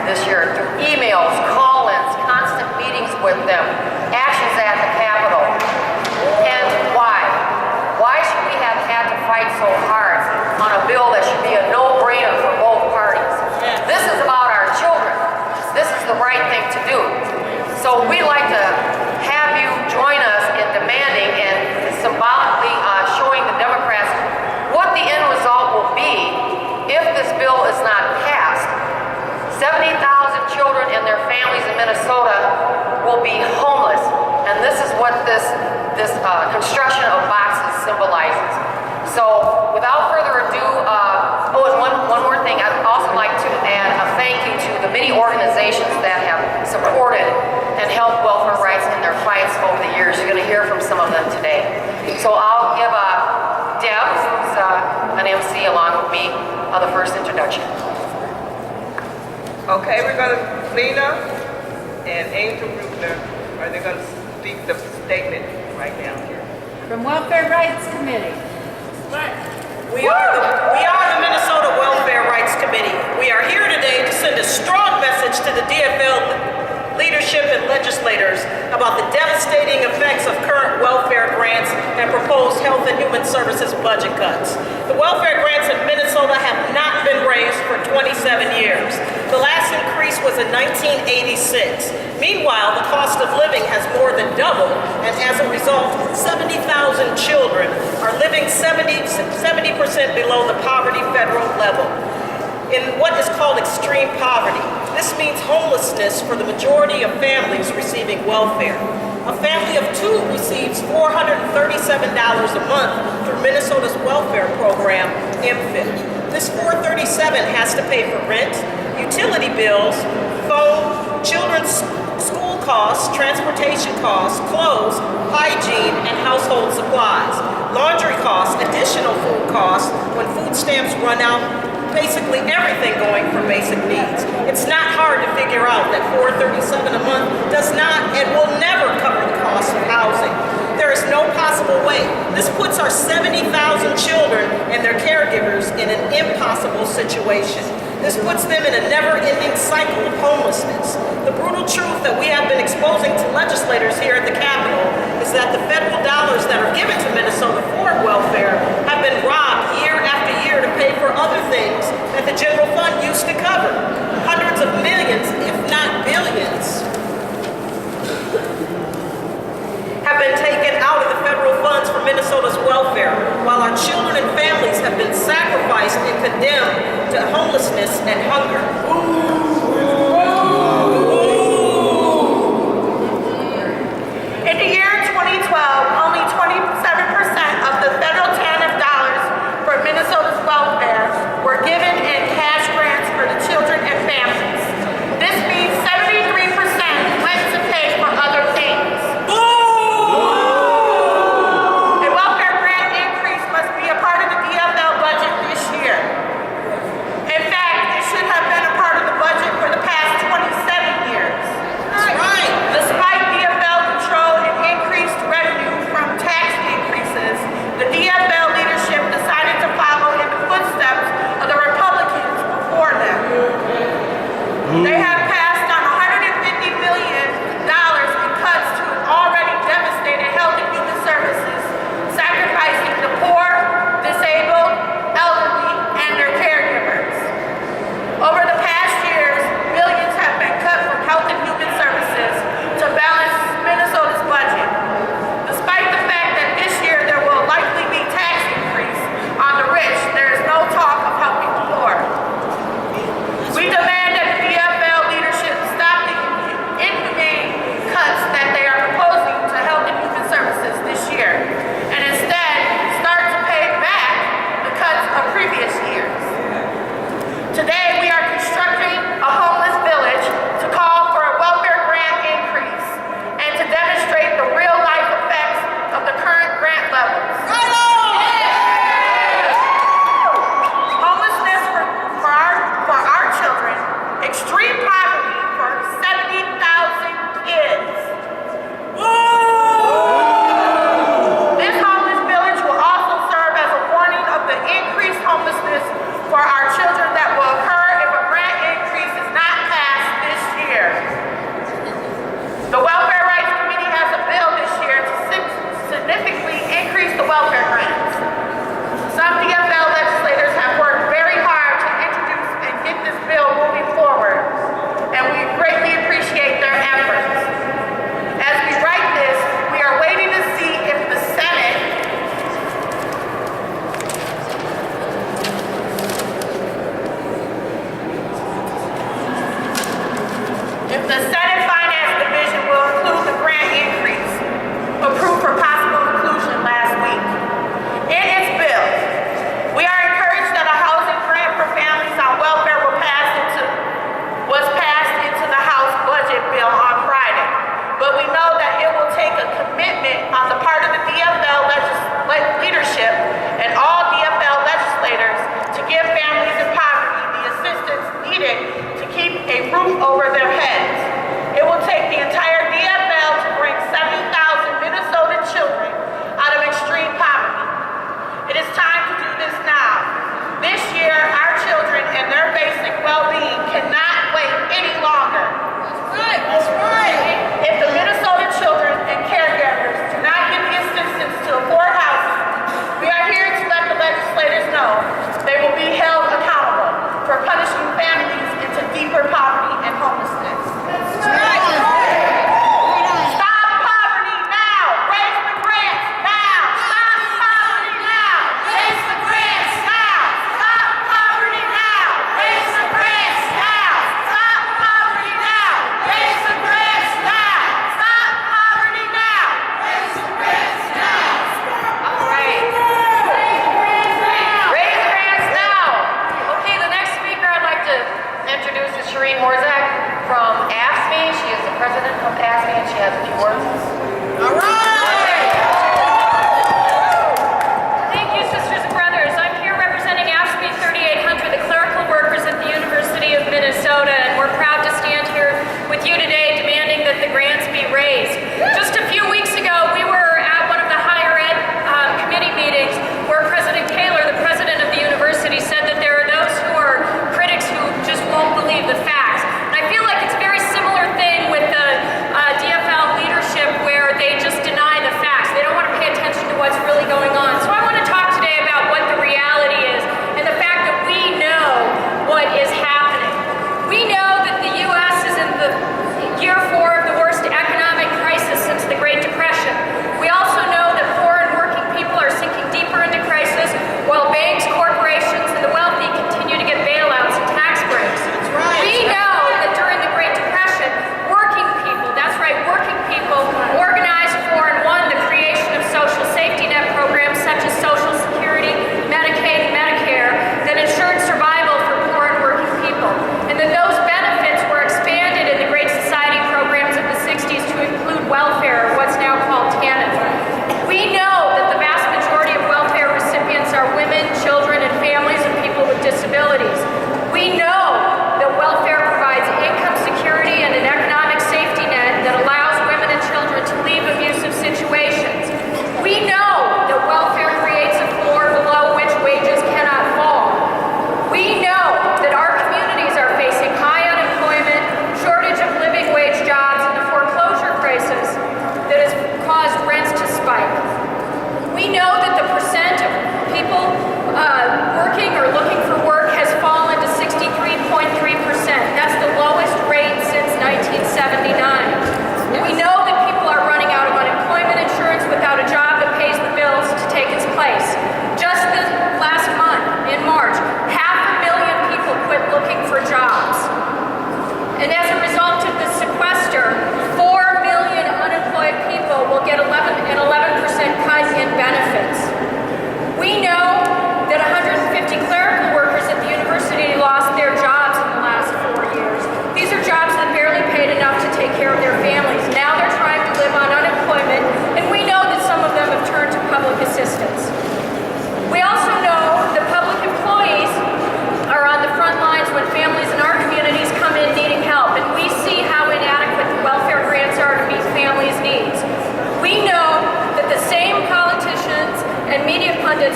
this year through emails, call-ins, constant meetings with them, actions at the Capitol. And why? Why should we have had to fight so hard on a bill that should be a no-brainer for both parties? This is about our children. This is the right thing to do. So we'd like to have you join us in demanding and symbolically showing the Democrats what the end result will be if this bill is not passed. 70,000 children and their families in Minnesota will be homeless, and this is what this construction of boxes symbolizes. So without further ado, and one more thing, I'd also like to add a thank you to the many organizations that have supported and helped welfare rights in their fights over the years. You're going to hear from some of them today. So I'll give Deb, who's an MC along with me, the first introduction. Okay, we're going to, Lena and Angel Rubner, are they going to speak the statement right now here? From Welfare Rights Committee. We are the Minnesota Welfare Rights Committee. We are here today to send a strong message to the DFL leadership and legislators about the devastating effects of current welfare grants and proposed Health and Human Services budget cuts. The welfare grants in Minnesota have not been raised for 27 years. The last increase was in 1986. Meanwhile, the cost of living has more than doubled, and as a result, 70,000 children are living 70% below the poverty federal level in what is called extreme poverty. This means homelessness for the majority of families receiving welfare. A family of two receives $437 a month through Minnesota's welfare program, MFIP. This $437 has to pay for rent, utility bills, phone, children's school costs, transportation costs, clothes, hygiene, and household supplies, laundry costs, additional food costs when food stamps run out, basically everything going for basic needs. It's not hard to figure out that $437 a month does not and will never cover the cost of housing. There is no possible way. This puts our 70,000 children and their caregivers in an impossible situation. This puts them in a never-ending cycle of homelessness. The brutal truth that we have been exposing to legislators here at the Capitol is that the federal dollars that are given to Minnesota for welfare have been robbed year after year to pay for other things that the general fund used to cover. Hundreds of millions, if not billions, have been taken out of the federal funds for Minnesota's welfare, while our children and families have been sacrificed and condemned to homelessness and hunger. In the year 2012, only 27% of the federal TANF dollars for Minnesota's welfare were given in cash grants for the children and families. This means 73% went to pay for other things. A welfare grant increase must be a part of the DFL budget this year. In fact, it should have been a part of the budget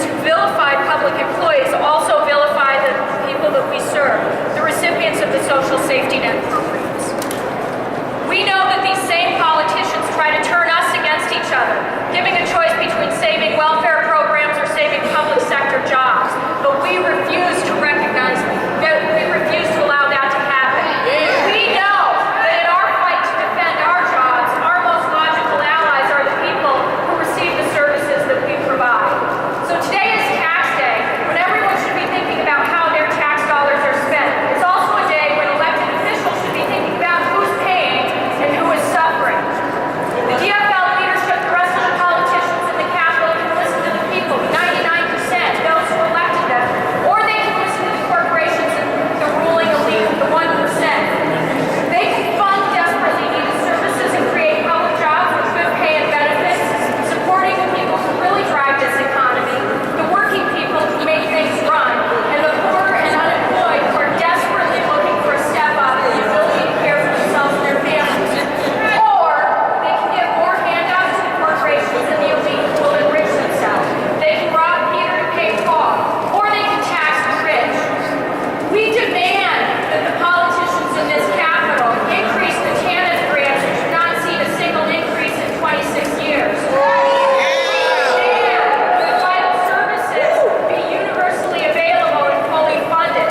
who vilify public employees also vilify the people that we serve, the recipients of the social safety net programs. We know that these same politicians try to turn us against each other, giving a choice between saving welfare programs or saving public sector jobs. But we refuse to recognize that, we refuse to allow that to happen. We know that in our fight to defend our jobs, our most logical allies are the people who receive the services that we provide. So today is tax day, when everyone should be thinking about how their tax dollars are spent. It's also a day when elected officials should be thinking about who's paying and who is suffering. The DFL leadership, the rest of the politicians in the Capitol can listen to the people, 99%, those who elected them, or they can listen to the corporations and the ruling elite, the 1%. They can fund desperately needed services and create public jobs with good pay and benefits, supporting the people who really drive this economy, the working people who make things run, and the poor and unemployed who are desperately looking for a step up in the ability to care for themselves and their families. Or they can give more handouts to the corporations and the elite who will enrich themselves. They can rob Peter to pay Paul, or they can tax the rich. We demand that the politicians in this Capitol increase the TANF grants, which have not seen a single increase in 26 years. We demand that vital services be universally available and fully funded.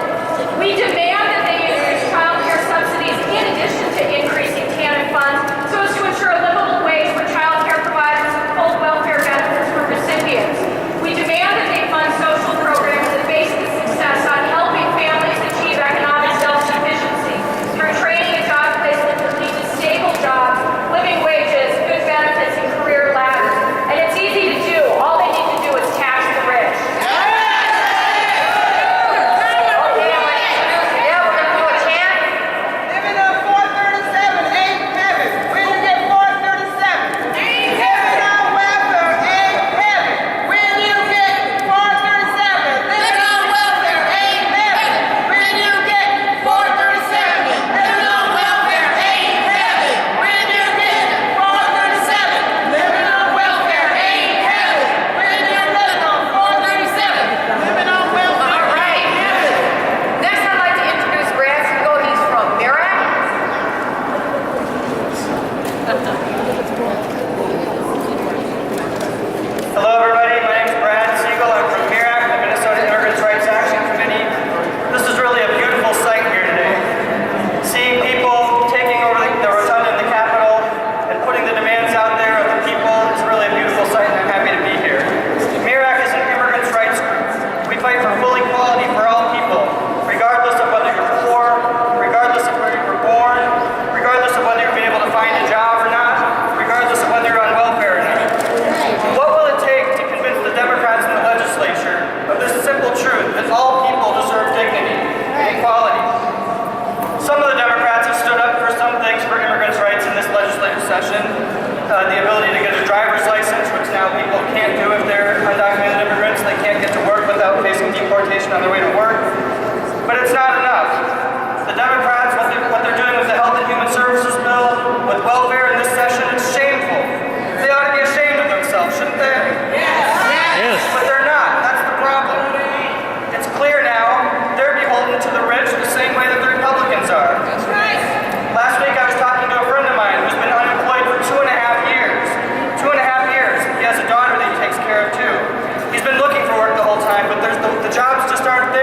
We demand that they increase child care subsidies in addition to increasing TANF funds so as to ensure a livable wage for child care providers and full welfare benefits for recipients. We demand that they fund social programs that base the success on helping families achieve economic self-sufficiency through training and job placement that lead to stable jobs, living wages, good benefits, and career ladders. And it's easy to do. All they need to do is tax the rich. Yeah, we're gonna do a chant. Living on 437 ain't heaven. Where you get 437? Ain't heaven. Living on welfare ain't heaven. Where you get 437? Living on welfare ain't heaven. Where you get 437? Living on welfare ain't heaven. Where you get 437? Living on welfare ain't heaven. Where you get 437? Living on welfare. All right. Next, I'd like to introduce Brad Siegel. He's from MIRAC. Hello everybody, my name is Brad Siegel. I'm from MIRAC, the Minnesota Immigrants' Rights Action Committee. This is really a beautiful sight here today. Seeing people taking over the rotunda in the Capitol and putting the demands out there of the people is really a beautiful sight, and I'm happy to be here. MIRAC is an immigrants' rights group. We fight for full equality for all people, regardless of whether you're poor, regardless of where you were born, regardless of whether you've been able to find a job or not, regardless of whether you're on welfare or not. What will it take to convince the Democrats in the legislature of this simple truth that all people deserve dignity and equality? Some of the Democrats have stood up for some things for immigrants' rights in this legislative session. The ability to get a driver's license, which now people can't do if they're undocumented immigrants. They can't get to work without facing deportation on their way to work. But it's not enough. The Democrats, what they're doing with the Health and Human Services bill, with welfare in this session, it's shameful. They ought to be ashamed of themselves, shouldn't they? Yes. But they're not. That's the problem. It's clear now they're beholden to the rich the same way that the Republicans are. That's right. Last week I was talking to a friend of mine who's been unemployed for 2.5 years. 2.5 years. He has a daughter that he takes care of too. He's been looking for work the whole time, but the jobs just aren't there.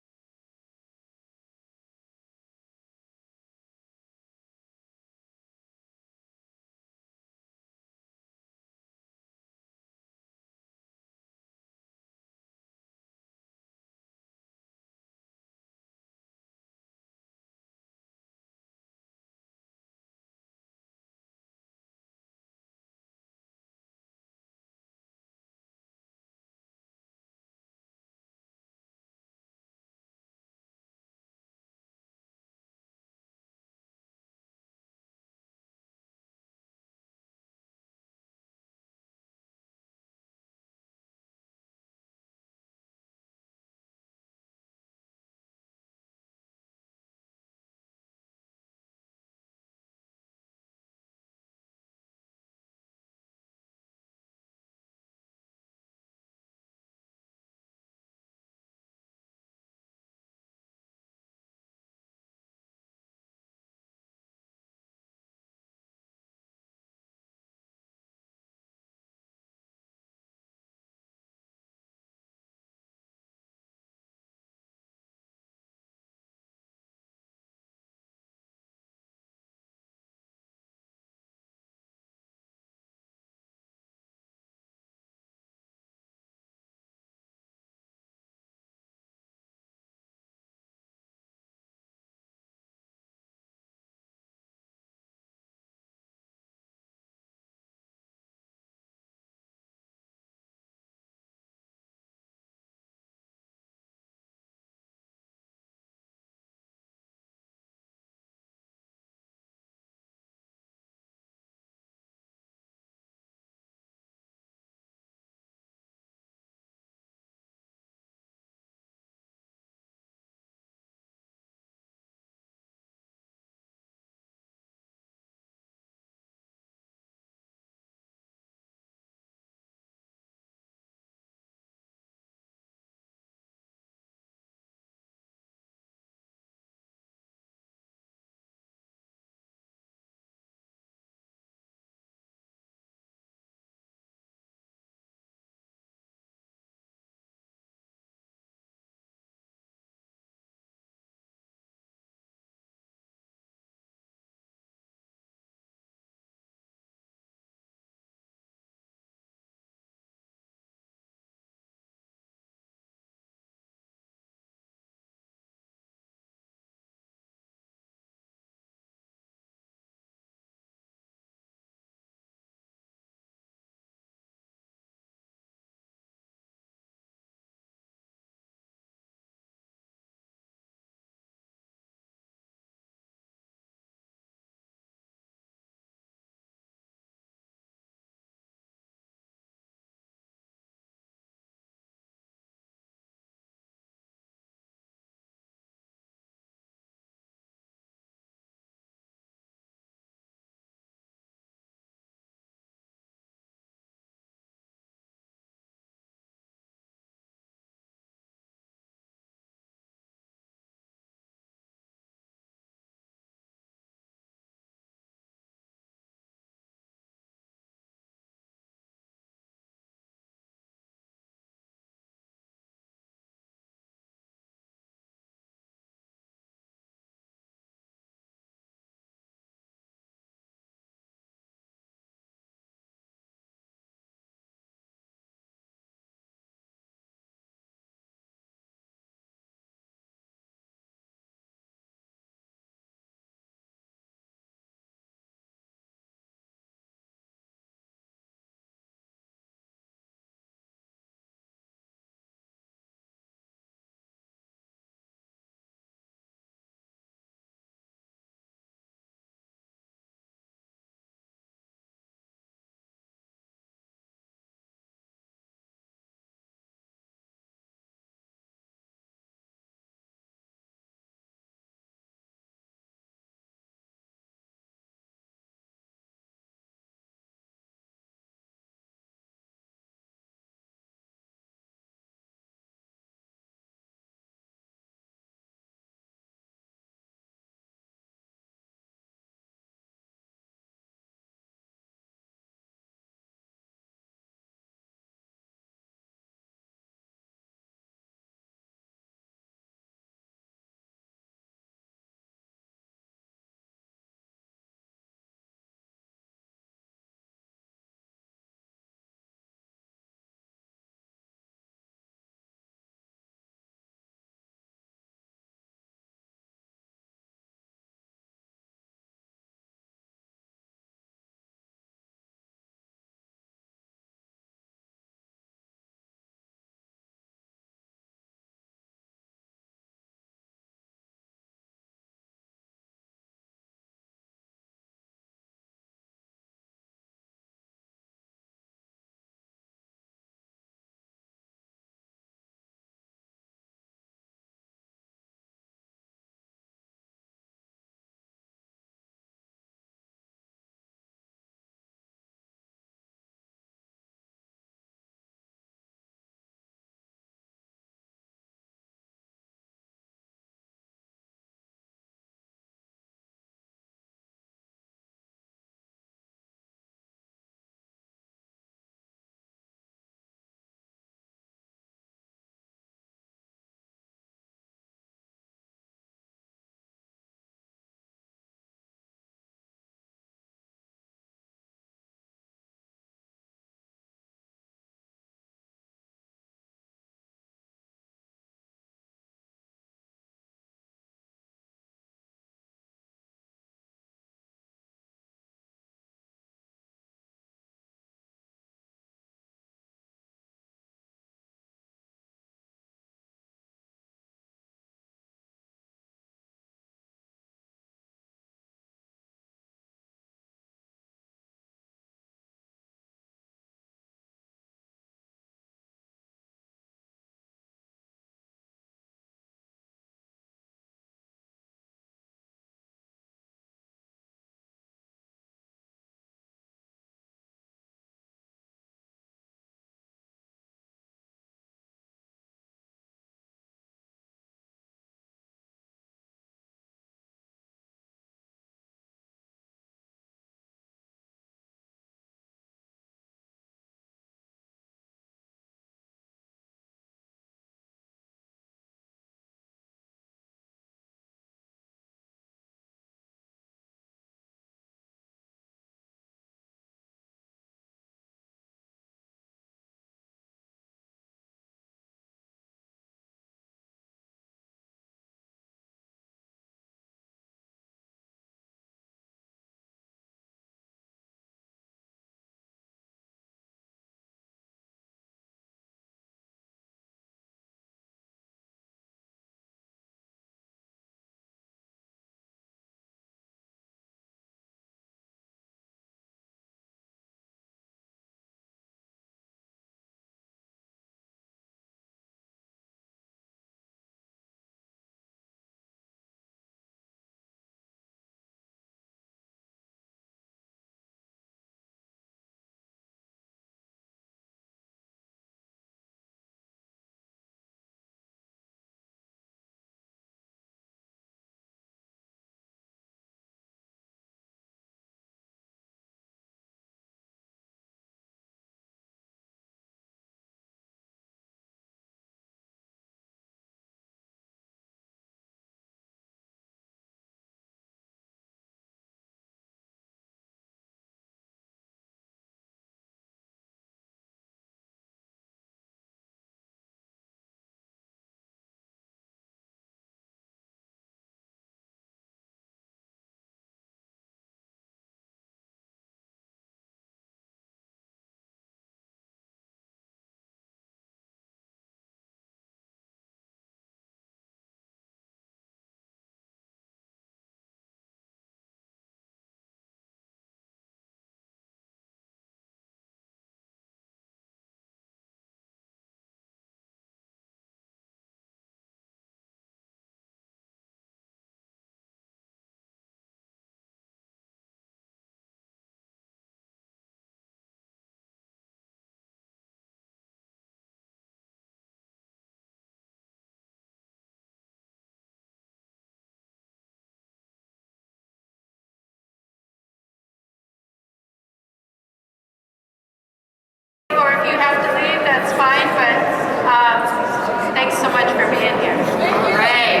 much for being here. Great.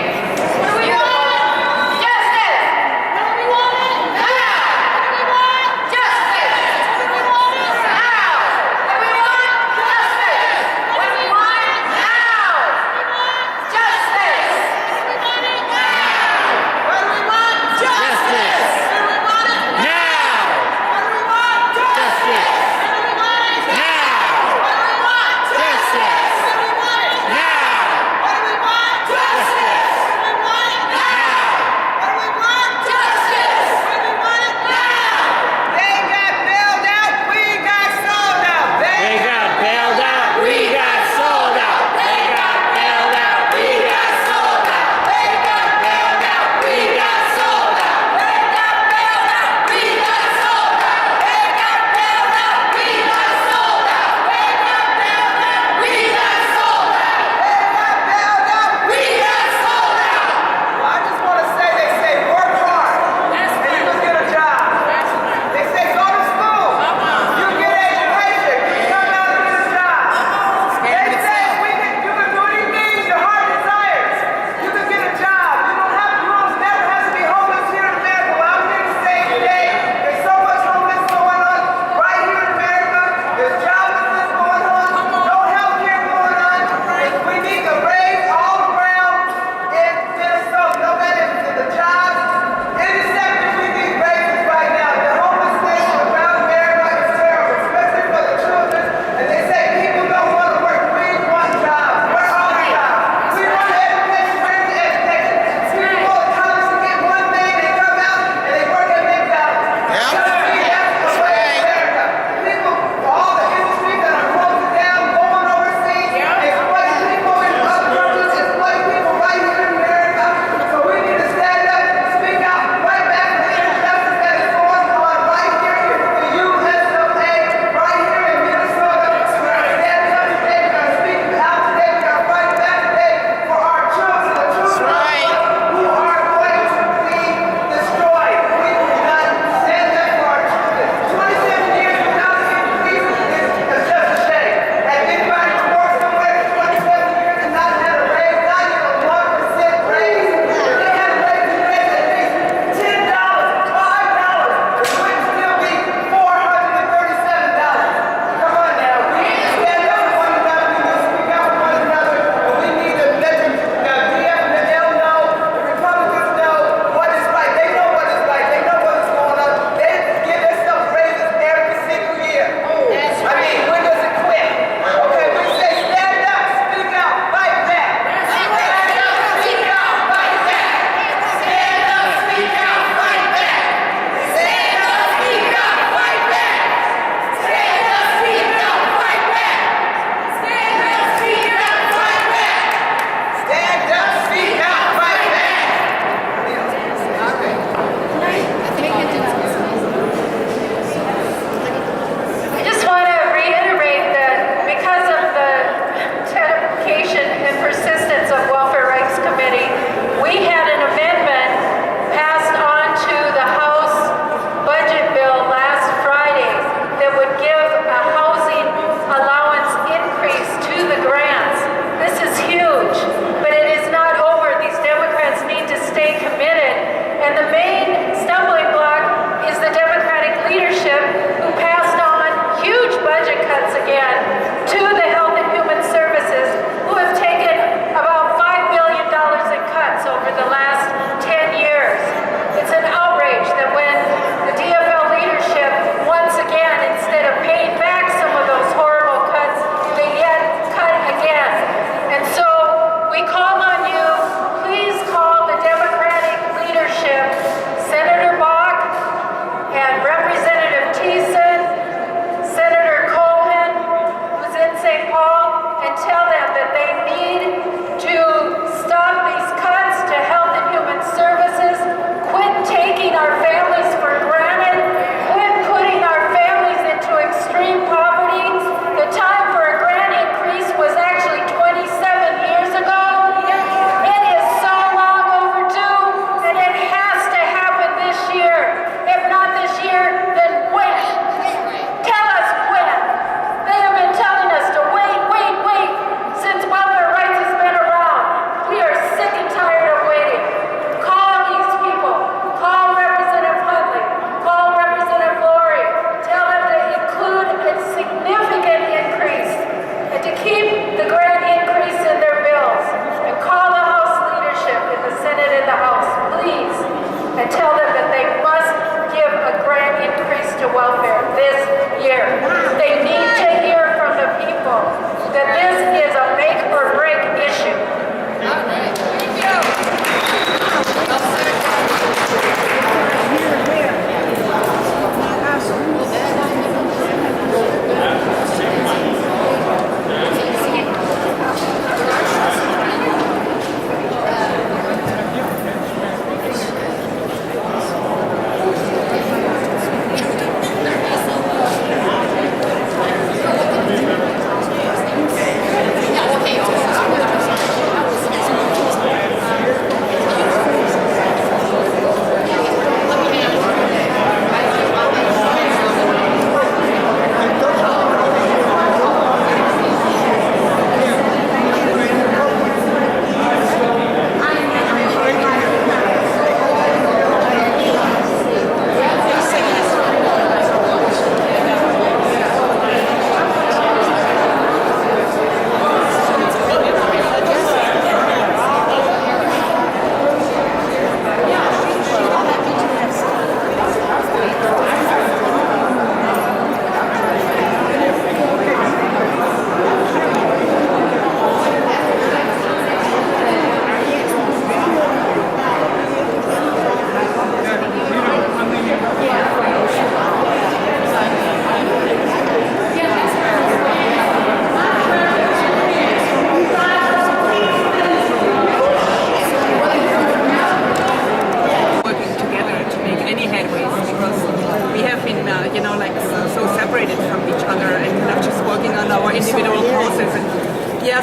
What do we want? Justice! What do we want? Now! What do we want? Justice! What do we want? Now! What we want? Justice! What we want? Now! Justice! What do we want? Justice! What do we want? Now! What do we want? Justice! What do we want? Now! What do we want? Justice! What do we want? Now! What do we want?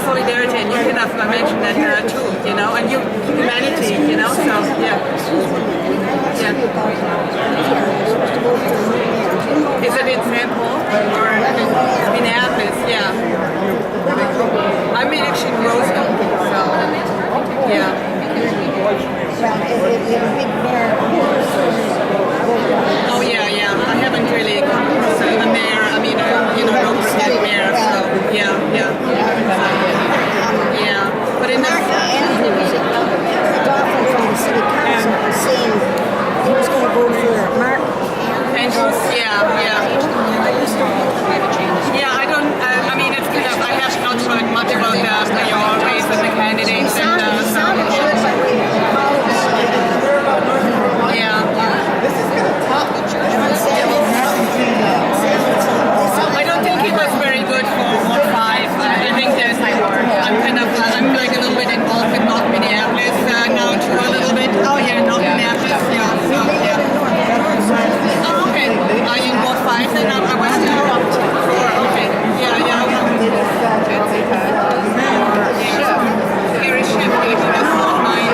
solidarity, and you cannot mention that too, you know, and humanity, you know, so yeah. Is it in St. Paul or in Minneapolis? Yeah. I'm actually in Roseville, so yeah. Oh yeah. I haven't really come across a mayor. I mean, representative mayor. So yeah. But in the Andrew was Dolphin from the city council saying he was going to vote for Mark Andrews, yeah. Yeah, I don't. I mean, it's kind of. I have not heard much about the priorities and the candidates and. sounded good by way of Yeah. I don't think it was very good for Ward 5. I think there's I'm like a little bit involved with North Minneapolis now too, a little bit. Oh yeah, North Minneapolis, yeah. So, yeah. Oh, okay. Are you in Ward 5 then? I was still up to 4. Okay. Yeah. Gary Schiff, he was not mine.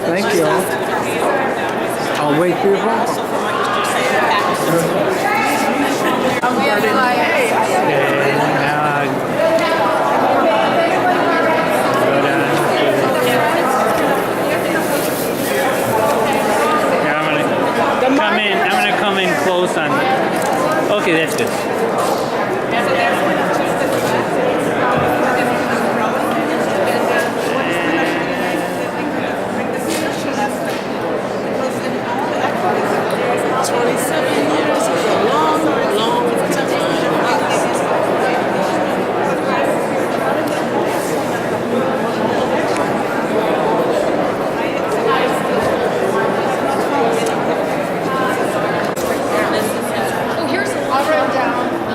Thank you. I'll wait for your phone call. I'm gonna come in close on. Okay, that's good.